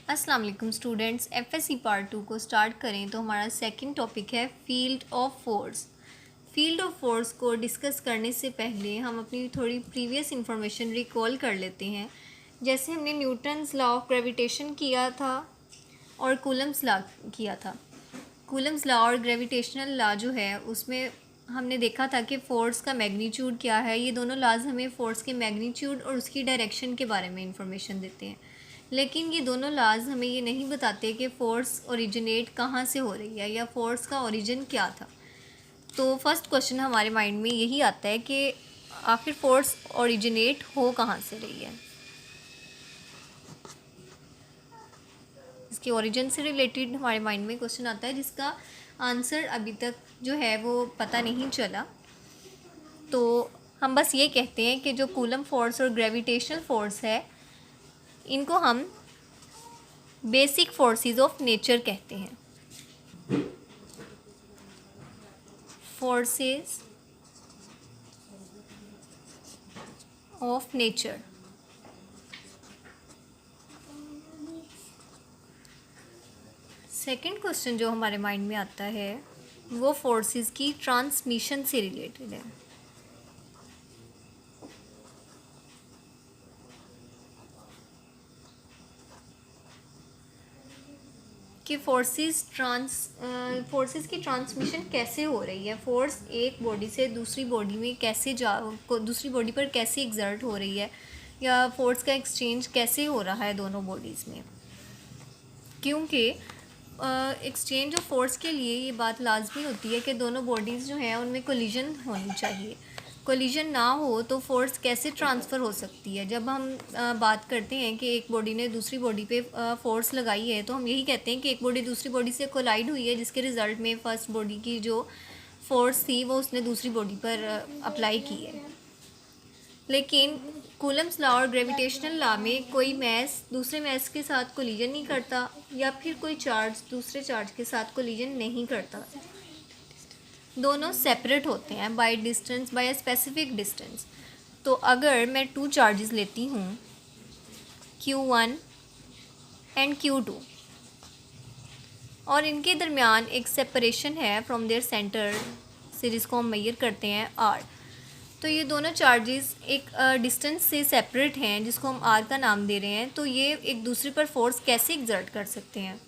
अस्सलाम वालेकुम students, FSc part 2 को स्टार्ट करें तो हमारा सेकंड टॉपिक है field of force. Field of force को डिस्कस करने से पहले हम अपनी थोड़ी प्रीवियस इंफॉर्मेशन रिकॉल कर लेते हैं। जैसे हमने न्यूटन्स लॉ ऑफ ग्रेविटेशन किया था और कूलम्स लॉ किया था। कूलम्स लॉ और ग्रेविटेशनल लॉ जो है उसमें हमने देखा था कि फ़ोर्स का मैग्नीट्यूड क्या है। ये दोनों लॉज हमें फ़ोर्स के मैग्नीट्यूड और उसकी डायरेक्शन के बारे में इंफॉर्मेशन देते हैं, लेकिन ये दोनों लॉज हमें ये नहीं बताते कि फ़ोर्स ओरिजिनेट कहाँ से हो रही है या फ़ोर्स का ओरिजिन क्या था। तो फर्स्ट क्वेश्चन हमारे माइंड में यही आता है कि आखिर फ़ोर्स ओरिजिनेट हो कहाँ से रही है। इसके ओरिजिन से रिलेटेड हमारे माइंड में क्वेश्चन आता है जिसका आंसर अभी तक जो है वो पता नहीं चला। तो हम बस ये कहते हैं कि जो कूलम फोर्स और ग्रेविटेशनल फोर्स है इनको हम बेसिक फोर्सेस ऑफ नेचर कहते हैं। Forces of nature. Second question जो हमारे माइंड में आता है वो फोर्सेस की ट्रांसमिशन से रिलेटेड है। कि फोर्सेस की ट्रांसमिशन कैसे हो रही है, फोर्स एक बॉडी से दूसरी बॉडी में कैसे दूसरी बॉडी पर कैसे एग्जर्ट हो रही है, या फोर्स का एक्सचेंज कैसे हो रहा है दोनों बॉडीज़ में। क्योंकि एक्सचेंज ऑफ फोर्स के लिए ये बात लाजमी होती है कि दोनों बॉडीज़ जो हैं उनमें कोलिजन होनी चाहिए। कोलिजन ना हो तो फोर्स कैसे ट्रांसफ़र हो सकती है। जब हम बात करते हैं कि एक बॉडी ने दूसरी बॉडी पे फोर्स लगाई है तो हम यही कहते हैं कि एक बॉडी दूसरी बॉडी से कोलाइड हुई है, जिसके रिज़ल्ट में फ़र्स्ट बॉडी की जो फोर्स थी वो उसने दूसरी बॉडी पर अप्लाई की है। लेकिन कूलम्स लॉ और ग्रेविटेशनल लॉ में कोई मैस दूसरे मैस के साथ कोलिजन नहीं करता, या फिर कोई चार्ज दूसरे चार्ज के साथ कोलिजन नहीं करता। दोनों सेपरेट होते हैं by distance, by specific distance. तो अगर मैं टू चार्जेस लेती हूँ Q1 एंड Q2 और इनके दरमियान एक सेपरेशन है फ्रॉम देयर सेंटर से जिसको हम मेजर करते हैं R, तो ये दोनों चार्जेस एक डिस्टेंस से सेपरेट हैं जिसको हम R का नाम दे रहे हैं। तो ये एक दूसरे पर फोर्स कैसे एग्जर्ट कर सकते हैं।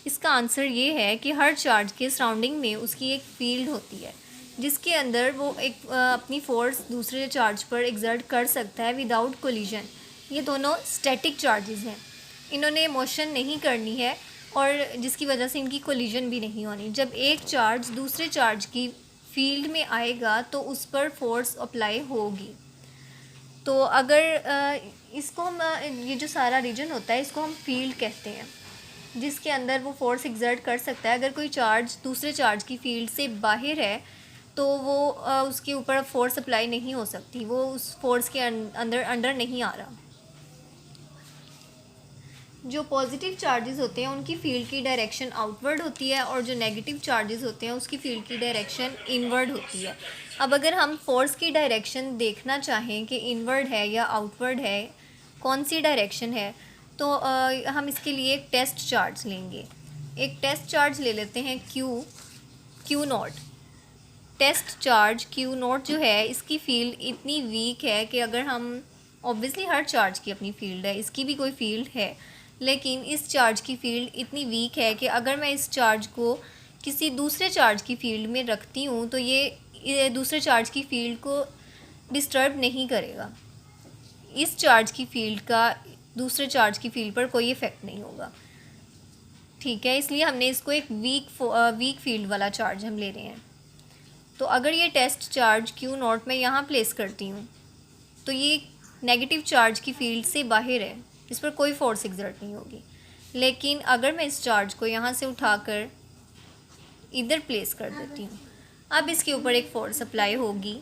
इसका आंसर ये है कि हर चार्ज के सराउंडिंग में उसकी एक फील्ड होती है जिसके अंदर वो एक अपनी फोर्स दूसरे चार्ज पर एग्जर्ट कर सकता है विदाउट कोलिजन। ये दोनों स्टैटिक चार्जेस हैं, इन्होंने मोशन नहीं करनी है और जिसकी वजह से इनकी कोलिजन भी नहीं होनी। जब एक चार्ज दूसरे चार्ज की फील्ड में आएगा तो उस पर फोर्स अप्लाई होगी। तो अगर इसको हम ये जो सारा रीजन होता है इसको हम फील्ड कहते हैं, जिसके अंदर वो फोर्स एग्जर्ट कर सकता है। अगर कोई चार्ज दूसरे चार्ज की फील्ड से बाहर है तो वो उसके ऊपर फोर्स अप्लाई नहीं हो सकती, वो उस फोर्स के अंडर नहीं आ रहा। जो पॉजिटिव चार्जेस होते हैं उनकी फील्ड की डायरेक्शन आउटवर्ड होती है और जो नेगेटिव चार्जेस होते हैं उसकी फील्ड की डायरेक्शन इनवर्ड होती है। अब अगर हम फोर्स की डायरेक्शन देखना चाहें कि इनवर्ड है या आउटवर्ड है, कौन सी डायरेक्शन है, तो हम इसके लिए एक टेस्ट चार्ज लेंगे। एक टेस्ट चार्ज ले लेते हैं q not. Test charge q not जो है इसकी फील्ड इतनी वीक है कि अगर हम ऑब्वियसली हर चार्ज की अपनी फील्ड है, इसकी भी कोई फील्ड है, लेकिन इस चार्ज की फील्ड इतनी वीक है कि अगर मैं इस चार्ज को किसी दूसरे चार्ज की फील्ड में रखती हूँ तो ये दूसरे चार्ज की फील्ड को डिस्टर्ब नहीं करेगा। इस चार्ज की फील्ड का दूसरे चार्ज की फील्ड पर कोई इफ़ेक्ट नहीं होगा। ठीक है, इसलिए हमने इसको एक वीक फील्ड वाला चार्ज हम ले रहे हैं। तो अगर ये टेस्ट चार्ज क्यू नॉट मैं यहाँ प्लेस करती हूँ तो ये नेगेटिव चार्ज की फील्ड से बाहर है, इस पर कोई फोर्स एग्जर्ट नहीं होगी। लेकिन अगर मैं इस चार्ज को यहाँ से उठाकर इधर प्लेस कर देती हूँ, अब इसके ऊपर एक फोर्स अप्लाई होगी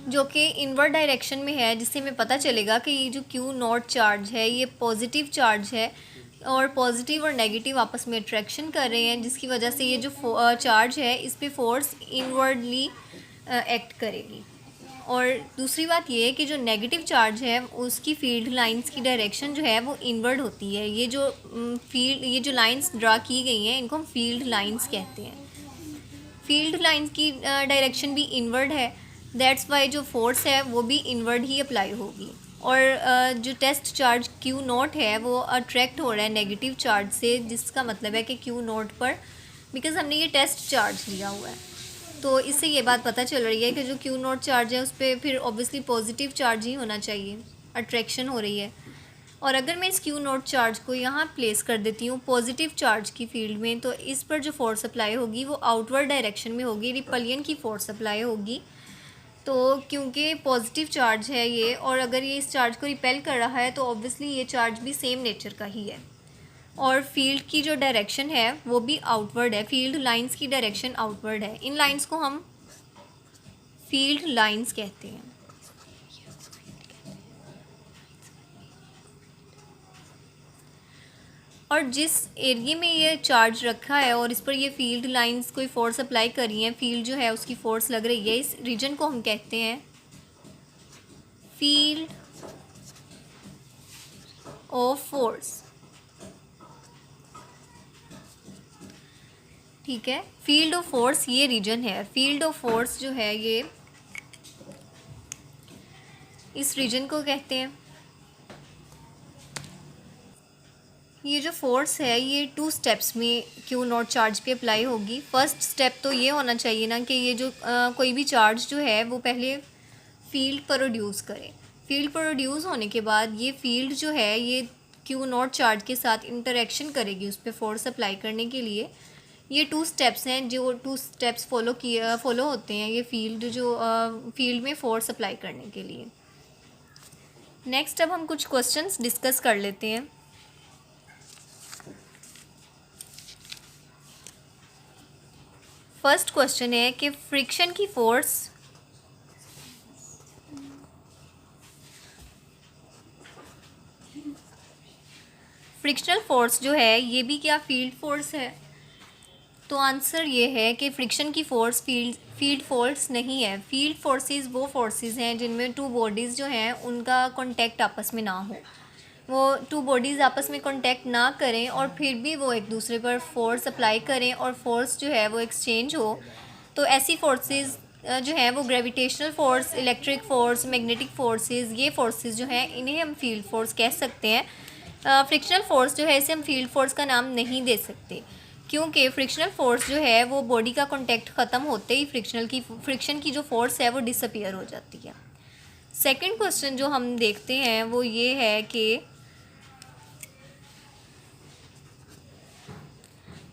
जो कि इनवर्ड डायरेक्शन में है, जिससे हमें पता चलेगा कि ये जो क्यू नॉट चार्ज है ये पॉजिटिव चार्ज है और पॉजिटिव और नेगेटिव आपस में अट्रैक्शन कर रहे हैं, जिसकी वजह से ये जो चार्ज है इस पे फोर्स इनवर्डली एक्ट करेगी। और दूसरी बात ये है कि जो नेगेटिव चार्ज है उसकी फील्ड लाइंस की डायरेक्शन जो है वो इनवर्ड होती है। ये जो लाइंस ड्रा की गई हैं इनको हम फील्ड लाइंस कहते हैं। फील्ड लाइंस की डायरेक्शन भी इनवर्ड है, दैट्स वाई जो फोर्स है वो भी इनवर्ड ही अप्लाई होगी। और जो टेस्ट चार्ज क्यू नॉट है वो अट्रैक्ट हो रहा है नेगेटिव चार्ज से, जिसका मतलब है कि क्यू नॉट पर, बिकॉज हमने ये टेस्ट चार्ज लिया हुआ है, तो इससे ये बात पता चल रही है कि जो क्यू नॉट चार्ज है उस पर फिर ऑब्वियसली पॉजिटिव चार्ज ही होना चाहिए, अट्रैक्शन हो रही है। और अगर मैं इस क्यू नॉट चार्ज को यहाँ प्लेस कर देती हूँ पॉजिटिव चार्ज की फील्ड में, तो इस पर जो फोर्स अप्लाई होगी वो आउटवर्ड डायरेक्शन में होगी, रिपलियन की फोर्स अप्लाई होगी। तो क्योंकि पॉजिटिव चार्ज है ये, और अगर ये इस चार्ज को रिपेल कर रहा है तो ऑब्वियसली ये चार्ज भी सेम नेचर का ही है। और फील्ड की जो डायरेक्शन है वो भी आउटवर्ड है, फील्ड लाइंस की डायरेक्शन आउटवर्ड है। इन लाइंस को हम फील्ड लाइंस कहते हैं। और जिस एरिया में ये चार्ज रखा है और इस पर ये फील्ड लाइंस कोई फोर्स अप्लाई कर रही हैं, फील्ड जो है उसकी फोर्स लग रही है, इस रीजन को हम कहते हैं फील्ड ऑफ फोर्स। ठीक है, फील्ड ऑफ फोर्स ये रीजन है। फील्ड ऑफ फोर्स जो है ये इस रीजन को कहते हैं। ये जो फोर्स है ये 2 स्टेप्स में क्यू नॉट चार्ज पे अप्लाई होगी। फर्स्ट स्टेप तो ये होना चाहिए ना कि ये जो कोई भी चार्ज जो है वो पहले फील्ड प्रोड्यूस करे। फील्ड प्रोड्यूस होने के बाद ये फील्ड जो है ये क्यू नॉट चार्ज के साथ इंटरेक्शन करेगी उस पर फोर्स अप्लाई करने के लिए। ये 2 स्टेप्स हैं, जो 2 स्टेप्स फॉलो होते हैं ये फील्ड में फोर्स अप्लाई करने के लिए। नेक्स्ट अब हम कुछ क्वेश्चंस डिस्कस कर लेते हैं। फर्स्ट क्वेश्चन है कि फ्रिक्शनल फोर्स जो है ये भी क्या फील्ड फोर्स है? तो आंसर ये है कि फ्रिक्शन की फोर्स फील्ड फोर्स नहीं है। फील्ड फोर्सेस वो फोर्सेस हैं जिनमें 2 बॉडीज़ जो हैं उनका कांटेक्ट आपस में ना हो, वो 2 बॉडीज़ आपस में कांटेक्ट ना करें और फिर भी वो एक दूसरे पर फोर्स अप्लाई करें और फोर्स जो है वो एक्सचेंज हो, तो ऐसी फोर्सेस जो हैं वो gravitational force, electric force, magnetic forces, ये फोर्सेस जो हैं इन्हें हम फील्ड फोर्स कह सकते हैं। फ्रिक्शनल फोर्स जो है इसे हम फील्ड फोर्स का नाम नहीं दे सकते, क्योंकि फ्रिक्शनल फोर्स जो है वो बॉडी का कांटेक्ट ख़त्म होते ही फ्रिक्शन की जो फोर्स है वो डिसअपीयर हो जाती है। सेकंड क्वेश्चन जो हम देखते हैं वो ये है कि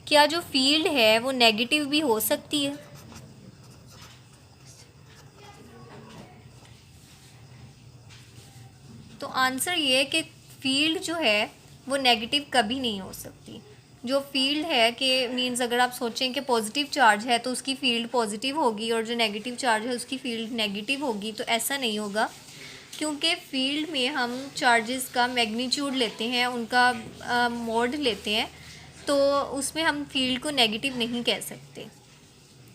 क्या जो फील्ड है वो नेगेटिव भी हो सकती है? तो आंसर ये है कि फील्ड जो है वो नेगेटिव कभी नहीं हो सकती। जो फील्ड है कि मीन्स अगर आप सोचें कि पॉजिटिव चार्ज है तो उसकी फील्ड पॉजिटिव होगी और जो नेगेटिव चार्ज है उसकी फील्ड नेगेटिव होगी, तो ऐसा नहीं होगा, क्योंकि फील्ड में हम चार्जेस का मैग्नीट्यूड लेते हैं, उनका मोड लेते हैं, तो उसमें हम फील्ड को नेगेटिव नहीं कह सकते।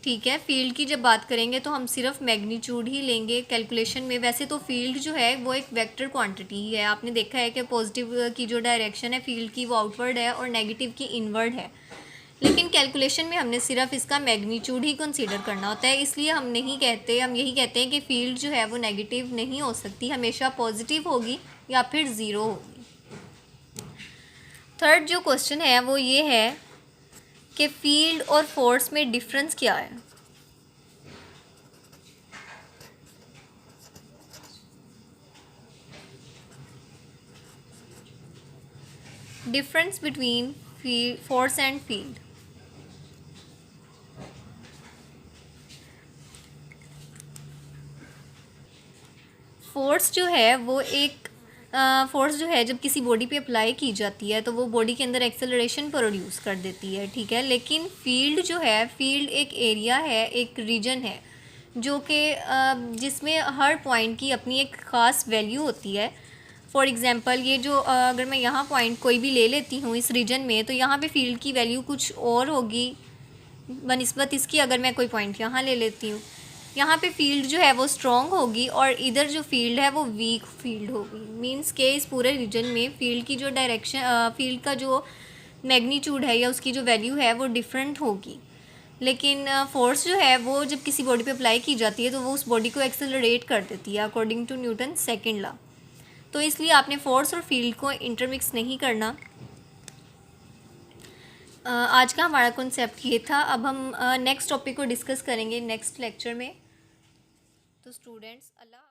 ठीक है, फील्ड की जब बात करेंगे तो हम सिर्फ मैग्नीट्यूड ही लेंगे कैलकुलेशन में। वैसे तो फील्ड जो है वो एक वेक्टर क्वांटिटी ही है। आपने देखा है कि पॉजिटिव की जो डायरेक्शन है फील्ड की वो आउटवर्ड है और नेगेटिव की इनवर्ड है, लेकिन कैलकुलेशन में हमने सिर्फ इसका मैग्नीट्यूड ही कंसीडर करना होता है। इसलिए हम यही कहते हैं कि फ़ील्ड जो है वो नेगेटिव नहीं हो सकती, हमेशा पॉजिटिव होगी या फिर ज़ीरो होगी। थर्ड जो क्वेश्चन है वो ये है कि फील्ड और फोर्स में डिफरेंस क्या है? Difference between force and field. Force जो है वो फोर्स जो है जब किसी बॉडी पे अप्लाई की जाती है तो वो बॉडी के अंदर एक्सेलरेशन प्रोड्यूस कर देती है, ठीक है। लेकिन फील्ड जो है, फील्ड एक एरिया है, एक रीजन है जो कि जिसमें हर पॉइंट की अपनी एक ख़ास वैल्यू होती है। फॉर एग्ज़ाम्पल ये जो अगर मैं यहाँ पॉइंट कोई भी ले लेती हूँ इस रीजन में, तो यहाँ पे फील्ड की वैल्यू कुछ और होगी बनिस्बत इसकी अगर मैं कोई पॉइंट यहाँ ले लेती हूँ। यहाँ पे फील्ड जो है वो स्ट्रॉन्ग होगी और इधर जो फील्ड है वो वीक फील्ड होगी। मींस के इस पूरे रीजन में फील्ड की जो डायरेक्शन, फील्ड का जो मैग्नीट्यूड है या उसकी जो वैल्यू है वो डिफरेंट होगी। लेकिन फोर्स जो है वो जब किसी बॉडी पे अप्लाई की जाती है तो वो उस बॉडी को एक्सेलरेट कर देती है according to Newton second law. तो इसलिए आपने फोर्स और फील्ड को इंटरमिक्स नहीं करना। आज का हमारा कॉन्सेप्ट ये था। अब हम नेक्स्ट टॉपिक को डिस्कस करेंगे नेक्स्ट लेक्चर में। तो स्टूडेंट्स, अल्लाह।